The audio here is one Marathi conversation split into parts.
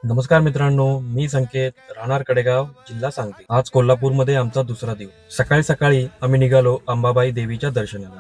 नमस्कार मित्रांनो, मी संकेत, राहणार कडेगाव, जिल्हा सांगली. आज कोल्हापूरमध्ये आमचा दुसरा दिवस. सकाळी सकाळी आम्ही निघालो अंबाबाई देवीच्या दर्शनाला.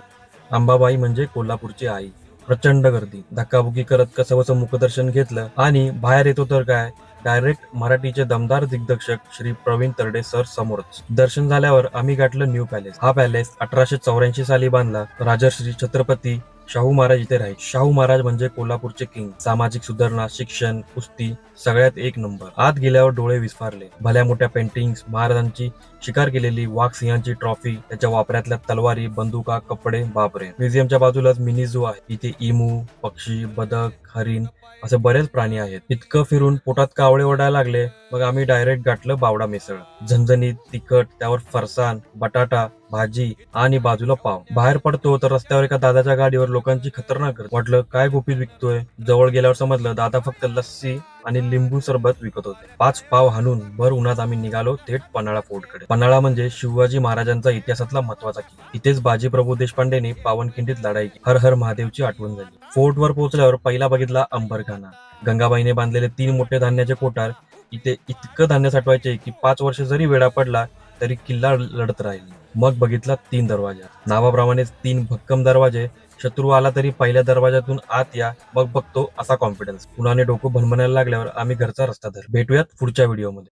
अंबाबाई म्हणजे कोल्हापूरची आई. प्रचंड गर्दी, धक्काबुक्की करत कसंबसं मुखदर्शन घेतलं आणि बाहेर येतो तर काय, डायरेक्ट मराठीचे दमदार दिग्दर्शक श्री प्रवीण तरडे सर समोरच. दर्शन झाल्यावर आम्ही गाठलं न्यू पॅलेस. हा पॅलेस 1884 साली बांधला. राजश्री छत्रपती शाहू महाराज इथे राहील. शाहू महाराज म्हणजे कोल्हापूरचे किंग. सामाजिक सुधारणा, शिक्षण, कुस्ती सगळ्यात एक नंबर. आत गेल्यावर डोळे विस्फारले. भल्या मोठ्या पेंटिंग्स, महाराजांची शिकार केलेली वाघ सिंहांची ट्रॉफी, त्याच्या वापरातल्या तलवारी, बंदुका, कपडे, बापरे. म्युझियमच्या बाजूलाच मिनी झू आहे. इथे इमू, पक्षी, बदक, हरिण असे बरेच प्राणी आहेत. इतकं फिरून पोटात कावळे ओढायला लागले. मग आम्ही डायरेक्ट गाठलं बावडा मिसळ. झणझणीत, तिखट, त्यावर फरसाण, बटाटा, भाजी आणि बाजूला पाव. बाहेर पडतो तर रस्त्यावर एका दादाच्या गाडीवर लोकांची खतरनाक गर्दी. वाटलं काय गोपी विकतोय. जवळ गेल्यावर समजलं दादा फक्त लस्सी आणि लिंबू सरबत विकत होते. 5 पाव हाणून भर उन्हात आम्ही निघालो थेट पन्हाळा फोर्टकडे. पन्हाळा म्हणजे शिवाजी महाराजांचा इतिहासातला महत्वाचा किल्ला. इथेच बाजीप्रभू देशपांडेने पावनखिंडीत लढाई केली. हर हर महादेवची आठवण झाली. फोर्टवर पोहोचल्यावर पहिला बघितला अंबरखाना. गंगाबाईने बांधलेले 3 मोठे धान्याचे कोठार. इथे इतकं धान्य साठवायचे की 5 वर्ष जरी वेळा पडला तरी किल्ला लढत राहील. मग बघितला 3 दरवाजा. नावाप्रमाणेच 3 भक्कम दरवाजे. शत्रू आला तरी पहिल्या दरवाजातून आत या, मग बघतो असा कॉन्फिडन्स. उन्हाने डोकं भणभणायला लागल्यावर आम्ही घरचा रस्ता धरला. भेटूयात पुढच्या व्हिडिओमध्ये.